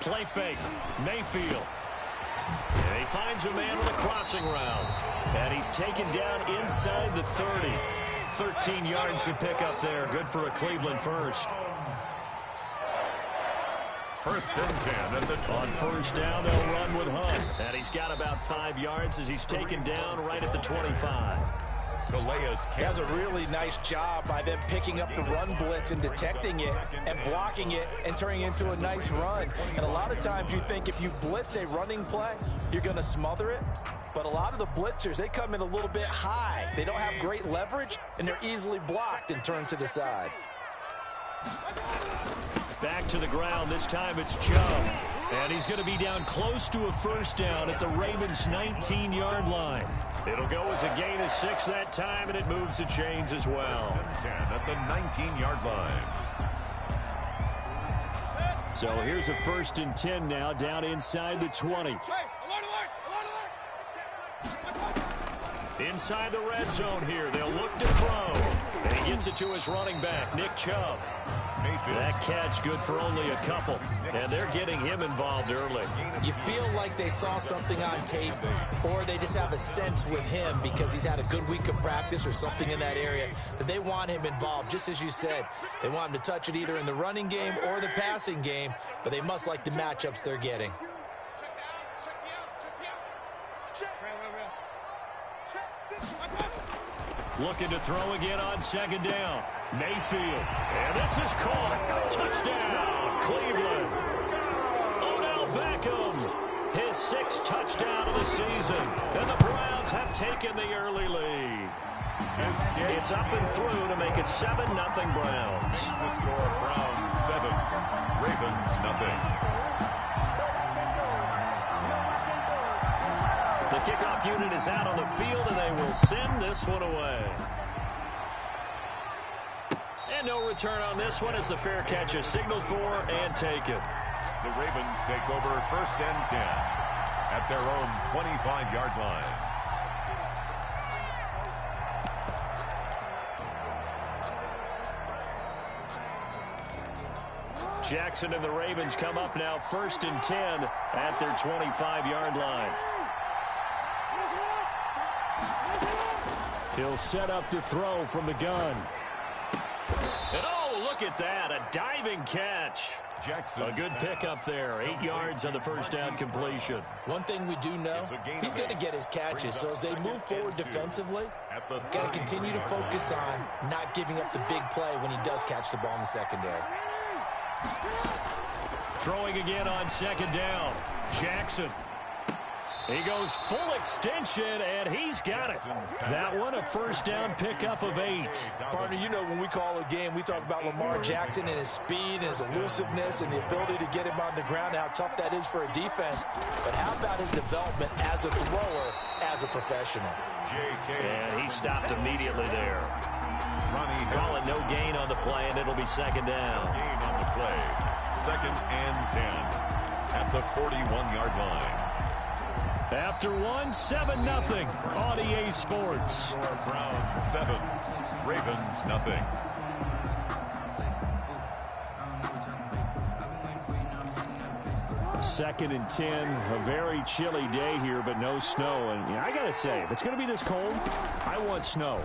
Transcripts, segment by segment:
Play fake. Mayfield. And he finds a man on the crossing route. And he's taken down inside the 30. 13 yards to pick up there. Good for a Cleveland first. First and 10 at the 20. On first down, they'll run with Hunt. And he's got about 5 yards as he's taken down right at the 25. He has a really nice job by them picking up the run blitz and detecting it and blocking it and turning it into a nice run. And a lot of times you think if you blitz a running play, you're going to smother it. But a lot of the blitzers, they come in a little bit high. They don't have great leverage, and they're easily blocked and turned to the side. Back to the ground. This time it's Chubb. And he's going to be down close to a first down at the Ravens' 19-yard line. It'll go as a gain of 6 that time, and it moves the chains as well. First and 10 at the 19-yard line. So here's a first and 10 now, down inside the 20. Inside the red zone here. They'll look to throw. And he gets it to his running back, Nick Chubb. That catch good for only a couple. And they're getting him involved early. You feel like they saw something on tape, or they just have a sense with him because he's had a good week of practice or something in that area that they want him involved. Just as you said, they want him to touch it either in the running game or the passing game, but they must like the matchups they're getting. Looking to throw again on second down. Mayfield. And this is caught. Touchdown, Cleveland. Odell Beckham. His 6th touchdown of the season. And the Browns have taken the early lead. It's up and through to make it 7-0 Browns. The score, Browns 7, Ravens nothing. The kickoff unit is out on the field, and they will send this one away. And no return on this one as the fair catch is signaled for and taken. The Ravens take over first and 10 at their own 25-yard line. Jackson and the Ravens come up now first and 10 at their 25-yard line. He'll set up to throw from the gun. And oh, look at that, a diving catch. Jackson. A good pickup there, 8 yards on the first down completion. One thing we do know, he's going to get his catches. So as they move forward defensively, got to continue to focus on not giving up the big play when he does catch the ball in the secondary. Throwing again on second down. Jackson. He goes full extension, and he's got it. That one, a first down pickup of 8. Partner, you know when we call a game, we talk about Lamar Jackson and his speed and his elusiveness and the ability to get him on the ground, how tough that is for a defense. But how about his development as a thrower, as a professional? And he stopped immediately there. Calling no gain on the play, and it'll be second down. Gain on the play. Second and 10 at the 41-yard line. After 7-0 on EA Sports. Browns 7, Ravens nothing. Second and 10, a very chilly day here, but no snow. And I got to say, if it's going to be this cold, I want snow.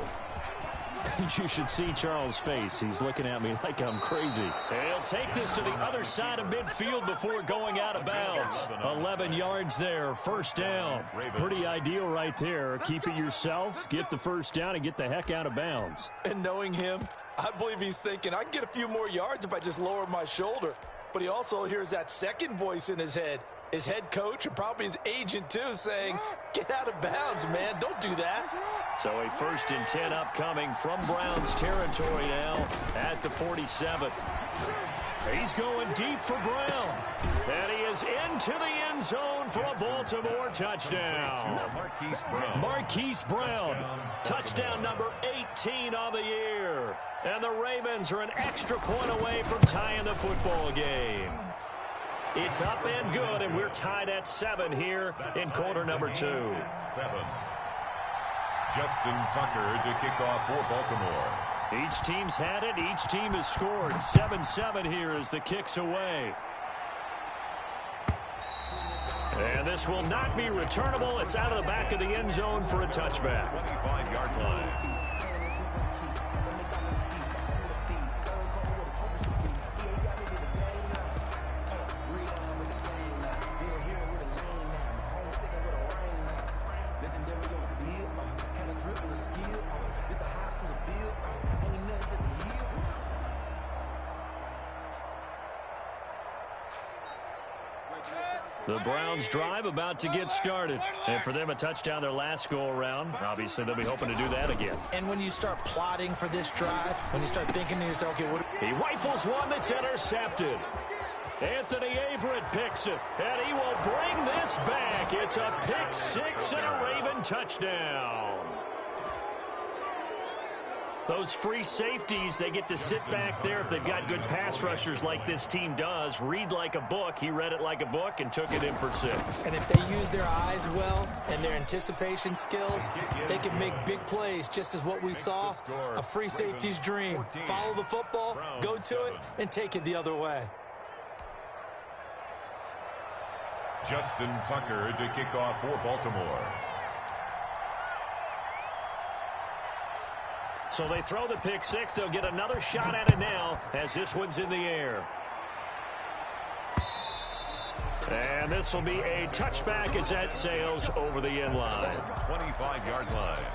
You should see Charles' face. He's looking at me like I'm crazy. He'll take this to the other side of midfield before going out of bounds. 11 yards there, first down. Pretty ideal right there. Keep it yourself, get the first down, and get the heck out of bounds. And knowing him, I believe he's thinking, I can get a few more yards if I just lower my shoulder. But he also hears that second voice in his head. His head coach and probably his agent, too, saying, get out of bounds, man. Don't do that. So a first and 10 upcoming from Browns territory now at the 47. He's going deep for Brown. And he is into the end zone for a Baltimore touchdown. Marquise Brown. Touchdown number 18 on the year. And the Ravens are an extra point away from tying the football game. It's up and good, and we're tied at 7 here in quarter number 2. 7. Justin Tucker to kick off for Baltimore. Each team's had it. Each team has scored. 7-7 here as the kick's away. And this will not be returnable. It's out of the back of the end zone for a touchback. 25-yard line. The Browns drive about to get started. And for them, a touchdown their last go-around. Obviously, they'll be hoping to do that again. And when you start plotting for this drive, when you start thinking to yourself, okay, what... He rifles one that's intercepted. Anthony Averett picks it, and he will bring this back. It's a pick six and a Raven touchdown. Those free safeties, they get to sit back there if they've got good pass rushers like this team does. Read like a book. He read it like a book and took it in for 6. And if they use their eyes well and their anticipation skills, they can make big plays, just as what we saw, a free safety's dream. Follow the football, go to it, and take it the other way. Justin Tucker to kick off for Baltimore. So they throw the pick six. They'll get another shot at it now as this one's in the air. And this will be a touchback as that sails over the end line. 25-yard line.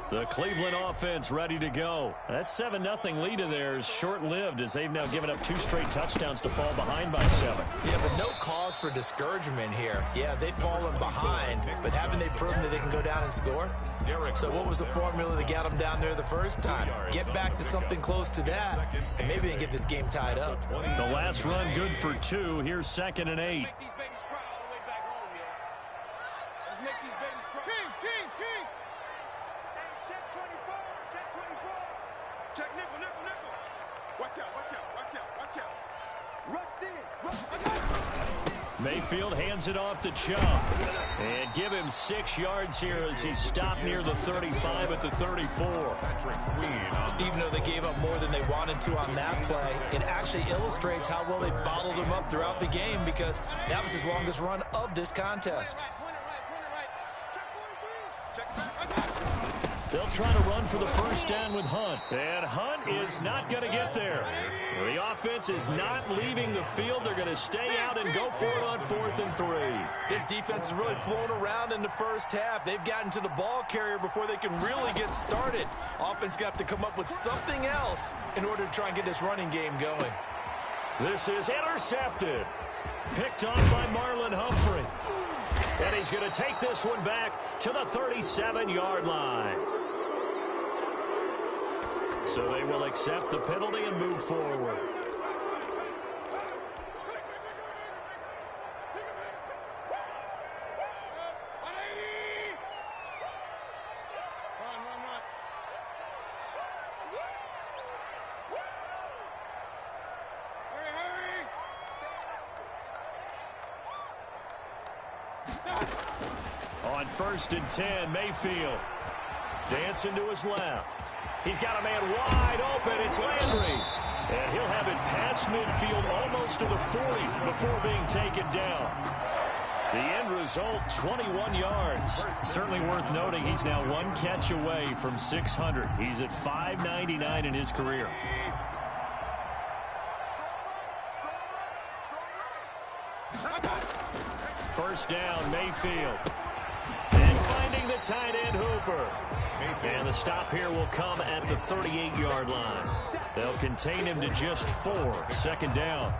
The Cleveland offense ready to go. That 7-0 lead of theirs short-lived as they've now given up 2 straight touchdowns to fall behind by 7. Yeah, but no cause for discouragement here. Yeah, they've fallen behind, but haven't they proven that they can go down and score? So what was the formula that got them down there the first time? Get back to something close to that, and maybe they get this game tied up. The last run good for 2. Here's 2nd and 8. Mayfield hands it off to Chubb. And give him 6 yards here as he stopped near the 35 at the 34. Even though they gave up more than they wanted to on that play, it actually illustrates how well they bottled him up throughout the game, because that was his longest run of this contest. They'll try to run for the first down with Hunt. And Hunt is not going to get there. The offense is not leaving the field. They're going to stay out and go for it on 4th and 3. This defense has really flown around in the first half. They've gotten to the ball carrier before they can really get started. Offense got to come up with something else in order to try and get this running game going. This is intercepted. Picked off by Marlon Humphrey. And he's going to take this one back to the 37-yard line. So they will accept the penalty and move forward. On 1st and 10, Mayfield dancing to his left. He's got a man wide open. It's Landry. And he'll have it past midfield almost to the 40 before being taken down. The end result, 21 yards. Certainly worth noting he's now 1 catch away from 600. He's at 599 in his career. First down, Mayfield. And finding the tight end, Hooper. And the stop here will come at the 38-yard line. They'll contain him to just 4. 2nd down.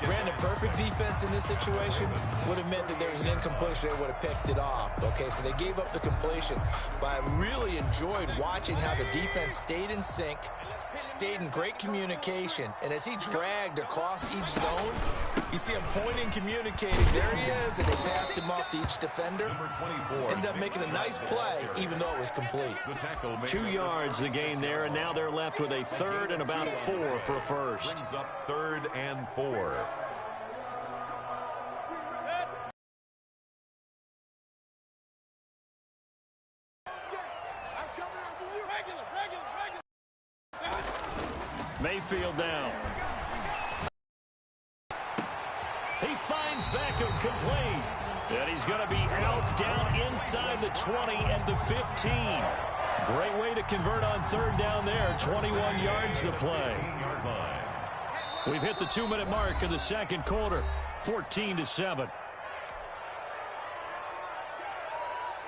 Ran a perfect defense in this situation. Would have meant that there was an incompletion. They would have picked it off. Okay, so they gave up the completion. But I really enjoyed watching how the defense stayed in sync, stayed in great communication. And as he dragged across each zone, you see him pointing, communicating. There he is, and they passed him off to each defender. Ended up making a nice play, even though it was complete. 2 yards the gain there, and now they're left with a 3rd and about 4 for a first. Brings up 3rd and 4. Mayfield now. He finds Beckham complete. And he's going to be out down inside the 20 at the 15. Great way to convert on third down there. 21 yards to play. We've hit the 2-minute mark of the second quarter. 14-7.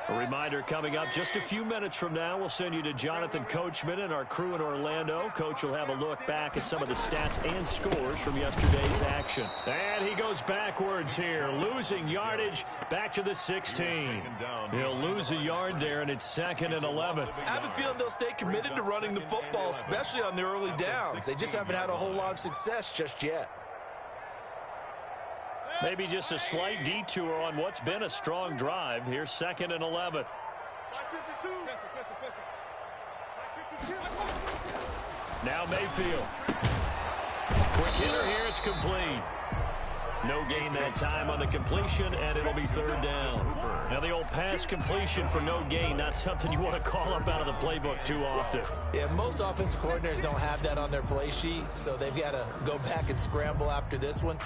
A reminder coming up just a few minutes from now. We'll send you to Jonathan Coachman and our crew in Orlando. Coach will have a look back at some of the stats and scores from yesterday's action. And he goes backwards here, losing yardage back to the 16. He'll lose a yard there, and it's 2nd and 11. I have a feeling they'll stay committed to running the football, especially on the early downs. They just haven't had a whole lot of success just yet. Maybe just a slight detour on what's been a strong drive. Here's 2nd and 11. Now Mayfield. Quick hitter here. It's complete. No gain that time on the completion, and it'll be third down. Now the old pass completion for no gain, not something you want to call up out of the playbook too often. Yeah, most offense coordinators don't have that on their play sheet, so they've got to go back and scramble after this one.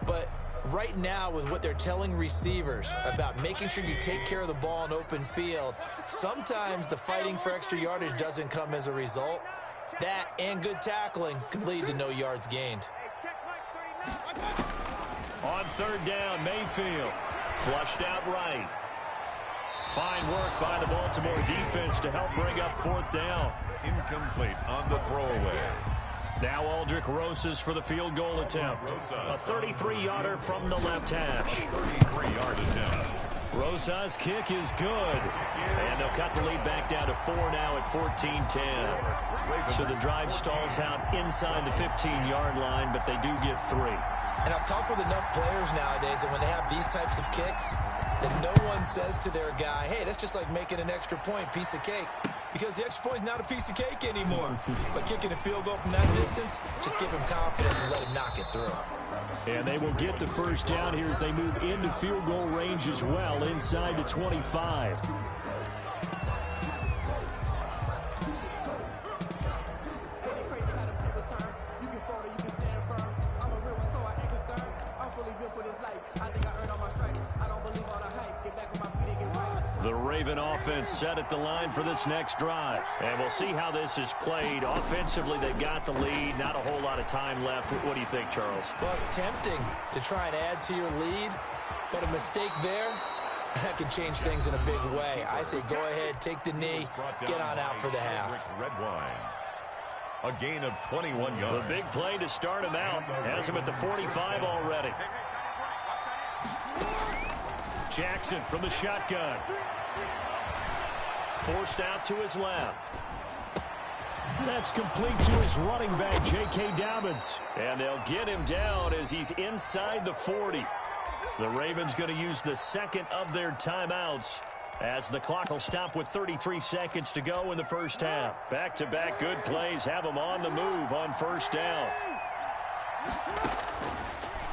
But right now, with what they're telling receivers about making sure you take care of the ball in open field, sometimes the fighting for extra yardage doesn't come as a result. That and good tackling can lead to no yards gained. On third down, Mayfield flushed out right. Fine work by the Baltimore defense to help bring up fourth down. Incomplete on the throwaway. Now Aldrick Rosas for the field goal attempt. A 33-yarder from the left hash. 33-yard attempt. Rosas' kick is good. And they'll cut the lead back down to 4 now at 14-10. So the drive stalls out inside the 15-yard line, but they do get 3. And I've talked with enough players nowadays that when they have these types of kicks, that no one says to their guy, hey, that's just like making an extra point, piece of cake. Because the extra point is not a piece of cake anymore. But kicking a field goal from that distance, just give him confidence and let him knock it through. And they will get the first down here as they move into field goal range as well, inside the 25. The Raven offense set at the line for this next drive. And we'll see how this is played. Offensively, they got the lead. Not a whole lot of time left. What do you think, Charles? Well, it's tempting to try and add to your lead, but a mistake there, that could change things in a big way. I say go ahead, take the knee, get on out for the half. A gain of 21 yards. The big play to start him out. Has him at the 45 already. Jackson from the shotgun. Forced out to his left. That's complete to his running back, J.K. Dobbins. And they'll get him down as he's inside the 40. The Ravens going to use the second of their timeouts as the clock will stop with 33 seconds to go in the first half. Back-to-back good plays have them on the move on first down.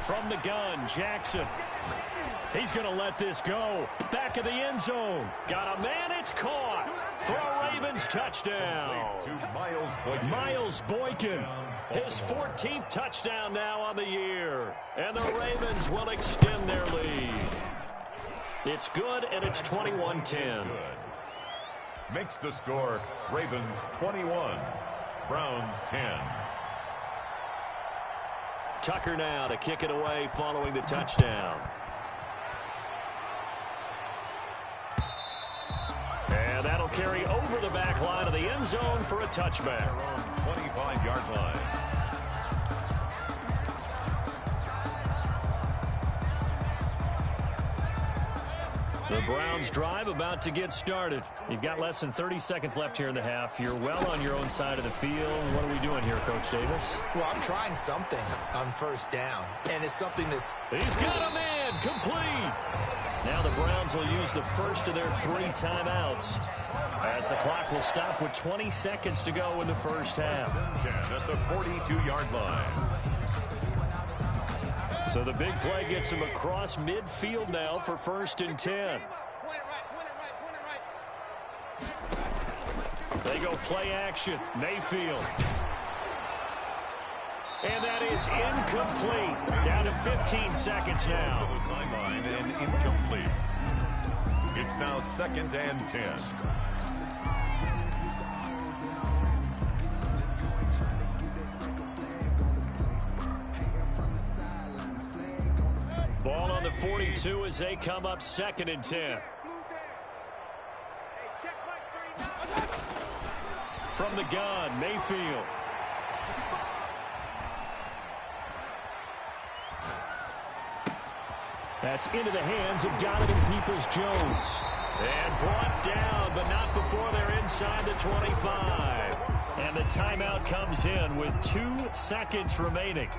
From the gun, Jackson. He's going to let this go. Back of the end zone. Got a man, it's caught. For a Ravens touchdown. Miles Boykin. His 14th touchdown now on the year. And the Ravens will extend their lead. It's good, and it's 21-10. Makes the score Ravens 21, Browns 10. Tucker now to kick it away following the touchdown. And that'll carry over the back line of the end zone for a touchback. 25-yard line. The Browns drive about to get started. You've got less than 30 seconds left here in the half. You're well on your own side of the field. What are we doing here, Coach Davis? Well, I'm trying something on first down, and it's something that's... He's got a man, complete. Now the Browns will use the first of their 3 timeouts as the clock will stop with 20 seconds to go in the first half. 10 at the 42-yard line. So the big play gets him across midfield now for 1st and 10. They go play action. Mayfield. And that is incomplete. Down to 15 seconds now. To the sideline and incomplete. It's now 2nd and 10. Ball on the 42 as they come up 2nd and 10. From the gun, Mayfield. That's into the hands of Donovan Peoples-Jones. And brought down, but not before they're inside the 25. And the timeout comes in with 2 seconds remaining.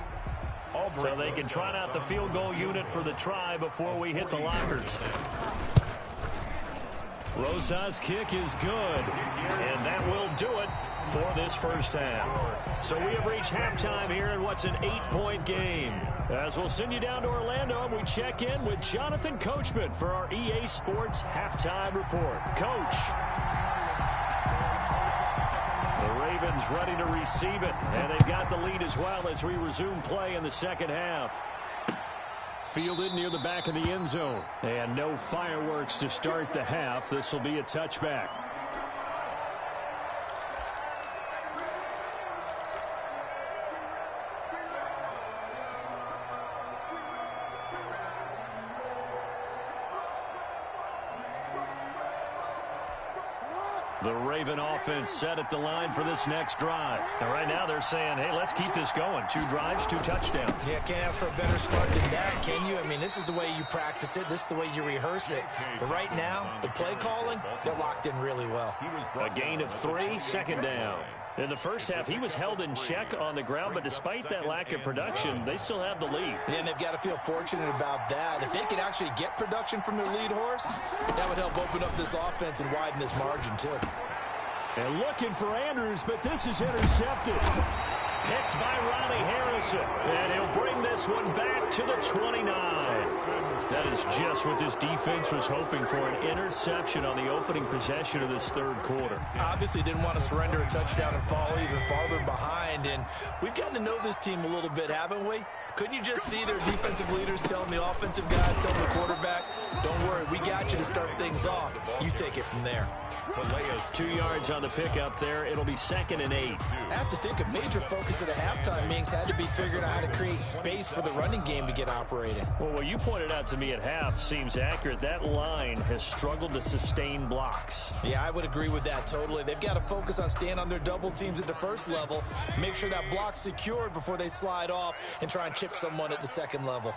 So they can trot out the field goal unit for the try before we hit the lockers. Rosa's kick is good, and that will do it for this first half. So we have reached halftime here in what's an 8-point game. As we'll send you down to Orlando, and we check in with Jonathan Coachman for our EA Sports Halftime Report. Coach. The Ravens ready to receive it, and they've got the lead as well as we resume play in the second half. Fielded near the back of the end zone. And no fireworks to start the half. This will be a touchback. The Raven offense set at the line for this next drive. And right now they're saying, hey, let's keep this going. 2 drives, 2 touchdowns. Yeah, can't ask for a better start than that, can you? I mean, this is the way you practice it. This is the way you rehearse it. But right now, the play calling, they're locked in really well. A gain of 3, 2nd down. In the first half, he was held in check on the ground, but despite that lack of production, they still have the lead. Yeah, and they've got to feel fortunate about that. If they could actually get production from their lead horse, that would help open up this offense and widen this margin, too. And looking for Andrews, but this is intercepted. Picked by Ronnie Harrison. And he'll bring this one back to the 29. That is just what this defense was hoping for, an interception on the opening possession of this third quarter. Obviously didn't want to surrender a touchdown and fall even farther behind. And we've gotten to know this team a little bit, haven't we? Couldn't you just see their defensive leaders telling the offensive guys, telling the quarterback, don't worry, we got you to start things off. You take it from there. 2 yards on the pickup there. It'll be 2nd and 8. I have to think a major focus at a halftime means had to be figuring out how to create space for the running game to get operating. Well, what you pointed out to me at half seems accurate. That line has struggled to sustain blocks. Yeah, I would agree with that totally. They've got to focus on staying on their double teams at the first level, make sure that block's secured before they slide off and try and chip someone at the second level.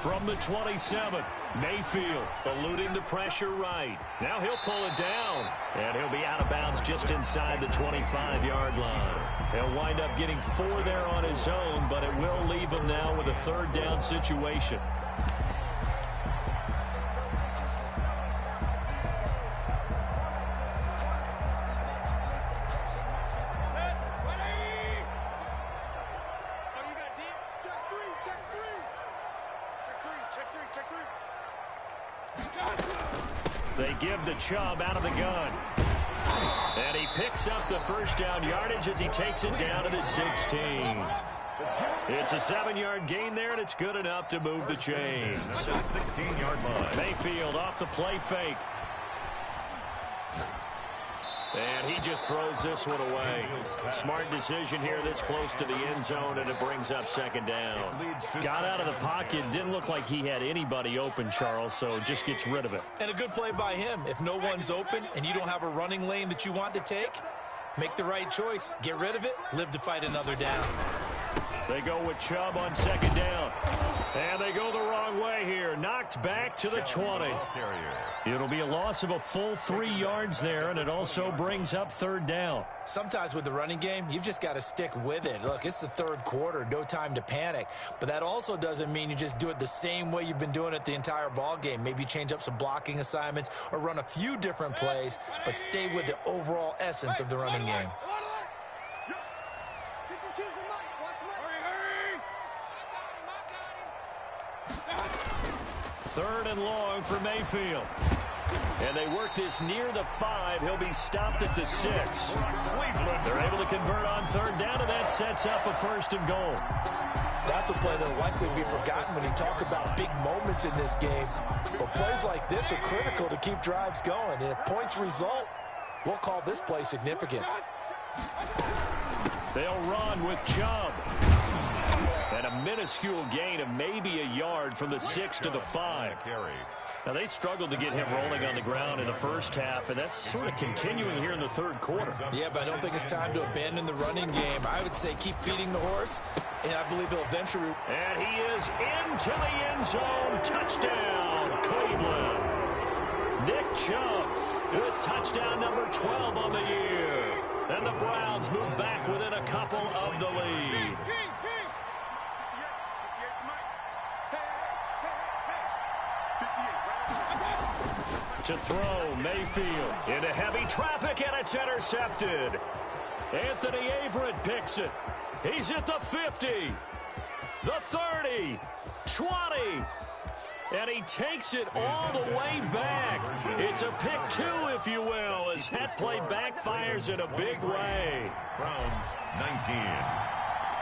From the 27, Mayfield eluding the pressure right. Now he'll pull it down, and he'll be out of bounds just inside the 25-yard line. He'll wind up getting 4 there on his own, but it will leave him now with a 3rd down situation. They give the Chubb out of the gun. And he picks up the first down yardage as he takes it down to the 16. It's a 7-yard gain there, and it's good enough to move the chains. That's a 16-yard line. Mayfield off the play fake. And he just throws this one away. Smart decision here this close to the end zone, and it brings up 2nd down. Got out of the pocket. Didn't look like he had anybody open, Charles, so just gets rid of it. And a good play by him. If no one's open and you don't have a running lane that you want to take, make the right choice. Get rid of it. Live to fight another down. They go with Chubb on 2nd down. And they go the wrong way here. Knocked back to the 20. It'll be a loss of a full 3 yards there, and it also brings up 3rd down. Sometimes with the running game, you've just got to stick with it. Look, it's the 3rd quarter. No time to panic. But that also doesn't mean you just do it the same way you've been doing it the entire ball game. Maybe change up some blocking assignments or run a few different plays, but stay with the overall essence of the running game. 3rd and long for Mayfield. And they work this near the 5. He'll be stopped at the 6. They're able to convert on third down, and that sets up a 1st and goal. That's a play that will likely be forgotten when you talk about big moments in this game. But plays like this are critical to keep drives going. And if points result, we'll call this play significant. They'll run with Chubb. And a minuscule gain of maybe a yard from the 6 to the 5. Now, they struggled to get him rolling on the ground in the first half, and that's sort of continuing here in the third quarter. Yeah, but I don't think it's time to abandon the running game. I would say keep feeding the horse, and I believe he'll eventually... And he is into the end zone. Touchdown, Cleveland. Nick Chubb with touchdown number 12 on the year. And the Browns move back within a couple of the lead. To throw, Mayfield into heavy traffic, and it's intercepted. Anthony Averett picks it. He's at the 50, the 30, 20, and he takes it all the way back. It's a pick 2, if you will, as that play backfires in a big way. Browns 19.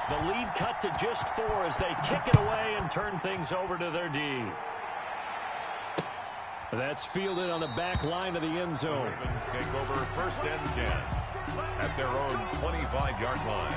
The lead cut to just 4 as they kick it away and turn things over to their D. That's fielded on the back line of the end zone. Ravens take over 1st and 10 at their own 25-yard line.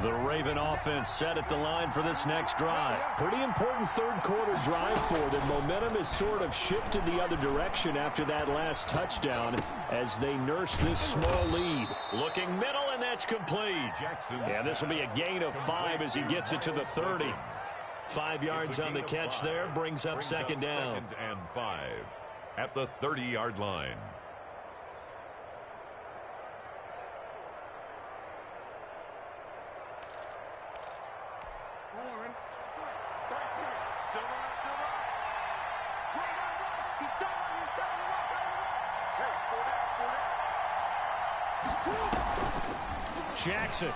The Raven offense set at the line for this next drive. Pretty important third quarter drive for them. Momentum has sort of shifted the other direction after that last touchdown as they nurse this small lead. Looking middle, and that's complete. Yeah, this will be a gain of 5 as he gets it to the 30. 5 yards on the catch there, brings up second down. 2nd and 5 at the 30-yard line. Jackson.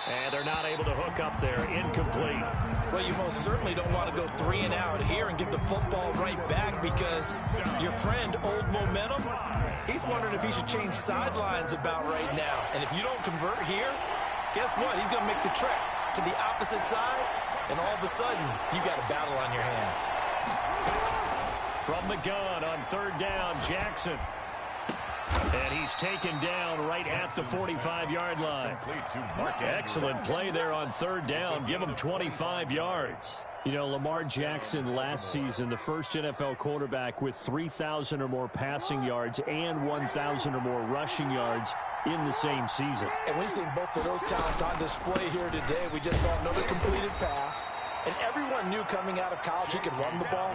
And they're not able to hook up there. Incomplete. Well, you most certainly don't want to go 3 and out here and give the football right back because your friend, Old Momentum, he's wondering if he should change sidelines about right now. And if you don't convert here, guess what? He's going to make the trek to the opposite side, and all of a sudden, you got a battle on your hands. From the gun on third down, Jackson. And he's taken down right at the 45-yard line. Excellent play there on third down. Give him 25 yards. You know, Lamar Jackson last season, the first NFL quarterback with 3,000 or more passing yards and 1,000 or more rushing yards in the same season. And we've seen both of those talents on display here today. We just saw another completed pass. And everyone knew coming out of college he could run the ball.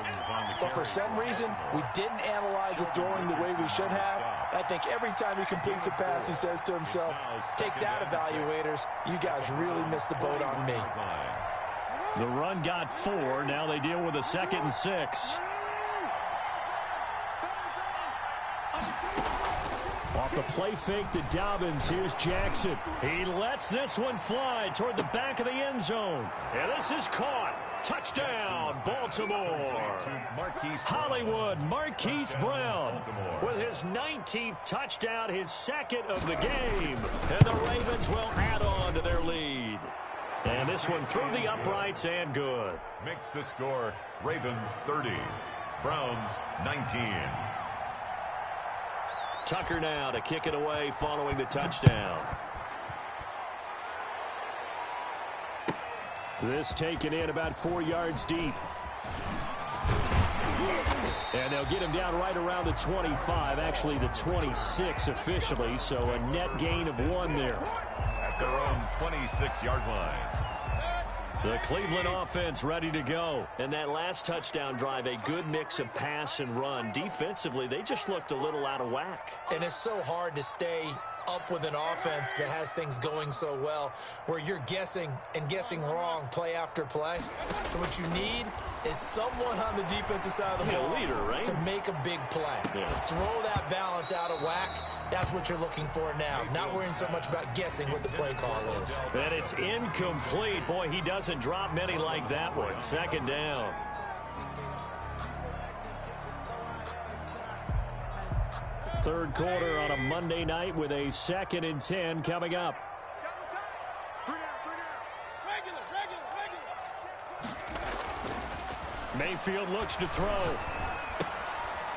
But for some reason, we didn't analyze the throwing the way we should have. I think every time he completes a pass, he says to himself, take that, evaluators. You guys really missed the boat on me. The run got 4. Now they deal with a 2nd and 6. Off the play fake to Dobbins. Here's Jackson. He lets this one fly toward the back of the end zone. And this is caught. Touchdown, Baltimore. Hollywood Marquise Brown with his 19th touchdown, his 2nd of the game. And the Ravens will add on to their lead. And this one through the uprights and good. Makes the score Ravens 30, Browns 19. Tucker now to kick it away following the touchdown. This taken in about 4 yards deep. And they'll get him down right around the 25, actually the 26 officially, so a net gain of 1 there. At their own 26-yard line. The Cleveland offense ready to go. And that last touchdown drive, a good mix of pass and run. Defensively, they just looked a little out of whack. And it's so hard to stay up with an offense that has things going so well, where you're guessing and guessing wrong play after play. So what you need is someone on the defensive side of the ball leader, right? to make a big play. Yeah. Throw that balance out of whack. That's what you're looking for now. Not worrying so much about guessing what the play call is. And it's incomplete. Boy, he doesn't drop many like that one. Second down. Third quarter on a Monday night with a 2nd and 10 coming up. Mayfield looks to throw.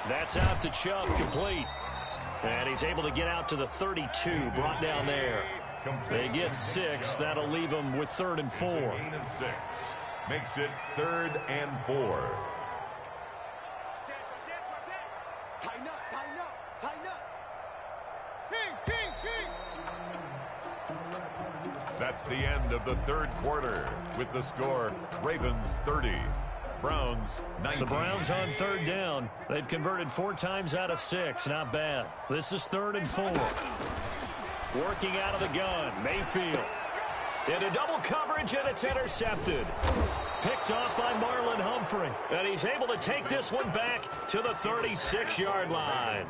That's out to Chubb, complete. And he's able to get out to the 32, brought down there. They get 6. That'll leave them with 3rd and 4. Gain of 6. Makes it 3rd and 4. That's the end of the third quarter with the score Ravens 30, Browns 19. The Browns on 3rd down. They've converted 4 times out of 6. Not bad. This is 3rd and 4. Working out of the gun. Mayfield. Into double coverage, and it's intercepted. Picked off by Marlon Humphrey. And he's able to take this one back to the 36-yard line.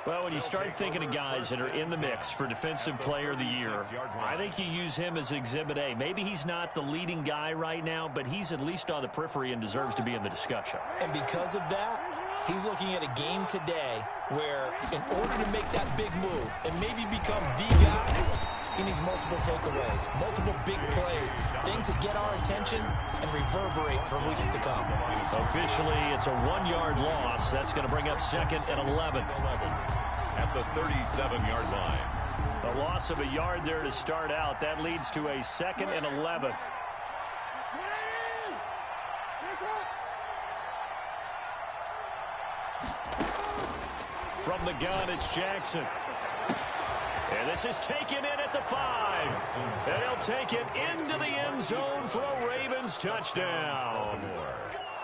Well, when you start thinking of guys that are in the mix for Defensive Player of the Year, I think you use him as Exhibit A. Maybe he's not the leading guy right now, but he's at least on the periphery and deserves to be in the discussion. And because of that, he's looking at a game today where in order to make that big move and maybe become the guy, he needs multiple takeaways, multiple big plays, things that get our attention and reverberate for weeks to come. Officially, it's a 1-yard loss. That's going to bring up 2nd and 11. At the 37-yard line. A loss of a yard there to start out. That leads to a 2nd and 11. From the gun, it's Jackson. And this is taken in at the 5. And he'll take it into the end zone for a Ravens touchdown.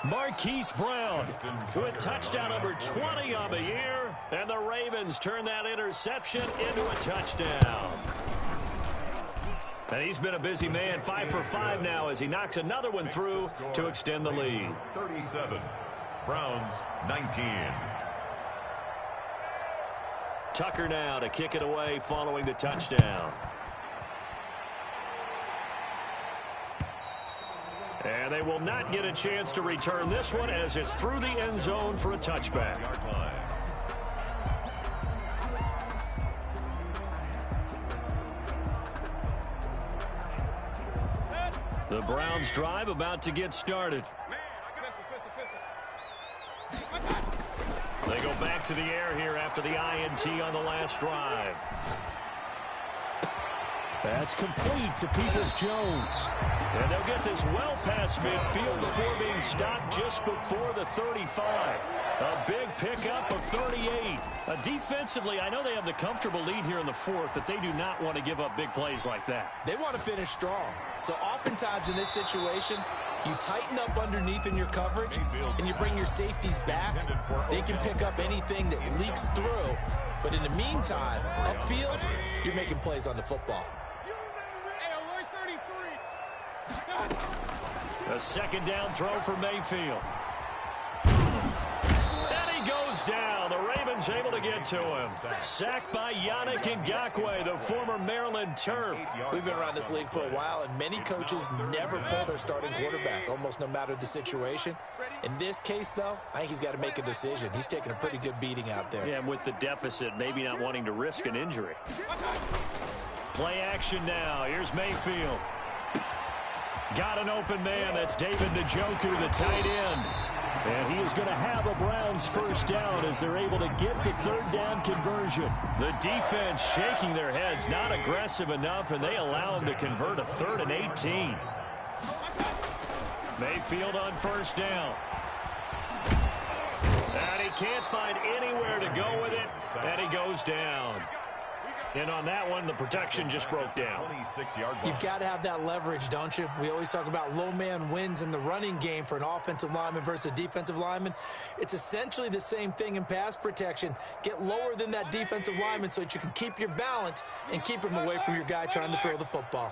Marquise Brown with touchdown number 20 on the year. And the Ravens turn that interception into a touchdown. And he's been a busy man, 5 for 5 now as he knocks another one through to extend the lead. 37, Browns 19. Tucker now to kick it away following the touchdown. And they will not get a chance to return this one as it's through the end zone for a touchback. The Browns drive about to get started. They go back to the air here after the INT on the last drive. That's complete to Peoples-Jones. And they'll get this well past midfield before being stopped just before the 35. A big pickup of 38. Defensively, I know they have the comfortable lead here in the 4th, but they do not want to give up big plays like that. They want to finish strong. So oftentimes in this situation, you tighten up underneath in your coverage, and you bring your safeties back. They can pick up anything that leaks through. But in the meantime, upfield, you're making plays on the football. A 2nd down throw for Mayfield. And he goes down. The Ravens able to get to him. Sacked by Yannick Ngakoue, the former Maryland Terp. We've been around this league for a while, and many coaches never pull their starting quarterback, almost no matter the situation. In this case, though, I think he's got to make a decision. He's taking a pretty good beating out there. Yeah, and with the deficit, maybe not wanting to risk an injury. Play action now. Here's Mayfield. Got an open man. That's David Njoku, the tight end. And he is going to have a Browns first down as they're able to get the 3rd down conversion. The defense shaking their heads, not aggressive enough, and they allow him to convert a 3rd and 18. Mayfield on first down. And he can't find anywhere to go with it, and he goes down. And on that one, the protection just broke down. 26-yard line. You've got to have that leverage, don't you? We always talk about low man wins in the running game for an offensive lineman versus a defensive lineman. It's essentially the same thing in pass protection. Get lower than that defensive lineman so that you can keep your balance and keep him away from your guy trying to throw the football.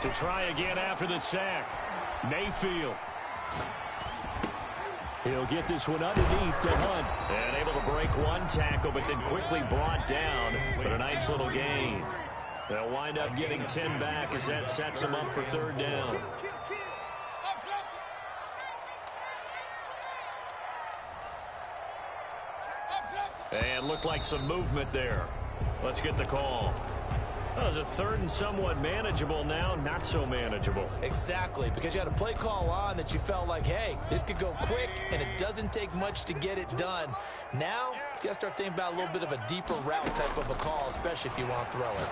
To try again after the sack, Mayfield. He'll get this one underneath to Hunt. And able to break one tackle, but then quickly brought down. But a nice little gain. They'll wind up getting 10 back as that sets them up for third down. And looked like some movement there. Let's get the call. Well, is it third and somewhat manageable now? Not so manageable. Exactly, because you had a play call on that you felt like, hey, this could go quick, and it doesn't take much to get it done. Now, you got to start thinking about a little bit of a deeper route type of a call, especially if you want to throw it.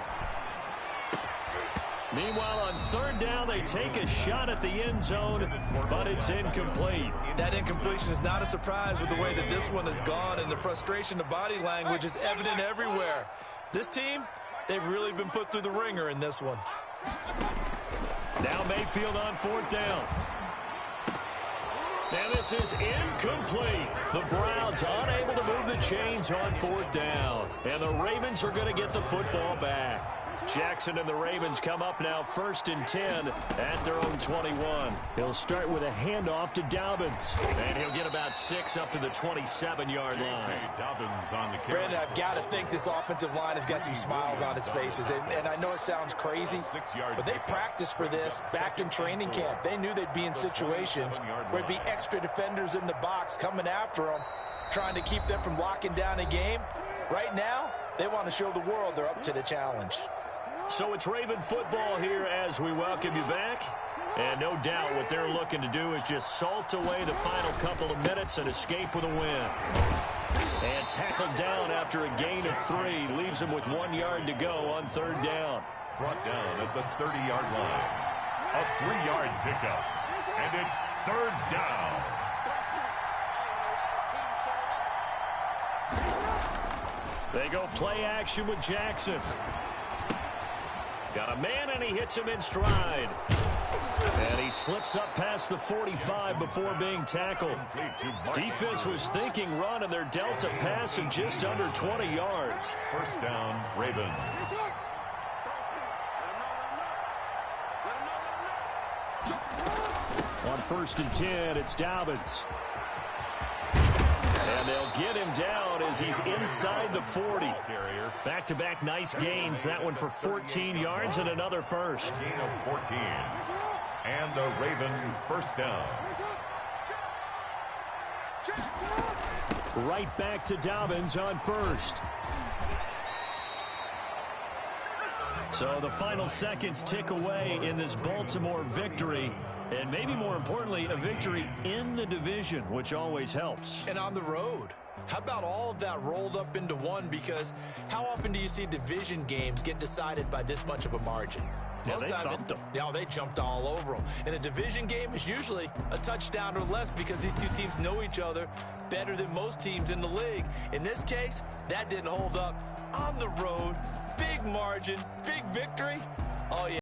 Meanwhile, on third down, they take a shot at the end zone, but it's incomplete. That incompletion is not a surprise with the way that this one has gone, and the frustration of body language is evident everywhere. This team, they've really been put through the ringer in this one. Now Mayfield on fourth down. And this is incomplete. The Browns unable to move the chains on fourth down. And the Ravens are going to get the football back. Jackson and the Ravens come up now 1st and 10 at their own 21. He'll start with a handoff to Dobbins. And he'll get about 6 up to the 27-yard line. Dobbins on the carry. Brandon, I've got to think this offensive line has got some smiles on its faces. And I know it sounds crazy, but they practiced for this back in training camp. They knew they'd be in situations where it'd be extra defenders in the box coming after them, trying to keep them from locking down a game. Right now, they want to show the world they're up to the challenge. So it's Raven football here as we welcome you back. And no doubt what they're looking to do is just salt away the final couple of minutes and escape with a win. And tackled down after a gain of 3. Leaves them with 1 yard to go on third down. Brought down at the 30-yard line. A 3-yard pickup. And it's third down. They go play action with Jackson. Got a man, and he hits him in stride. And he slips up past the 45 before being tackled. Defense was thinking run, and they're dealt a pass of just under 20 yards. First down, Ravens. On 1st and 10, it's Dobbins. And they'll get him down as he's inside the 40. Back-to-back nice gains. That one for 14 yards and another first. Gain of 14. And a Raven first down. Right back to Dobbins on first. So the final seconds tick away in this Baltimore victory. And maybe more importantly, a victory in the division, which always helps. And on the road. How about all of that rolled up into one? Because how often do you see division games get decided by this much of a margin? Yeah, they thumped them. Yeah, they jumped all over them. And a division game is usually a touchdown or less because these two teams know each other better than most teams in the league. In this case, that didn't hold up. On the road, big margin, big victory. Oh, yeah.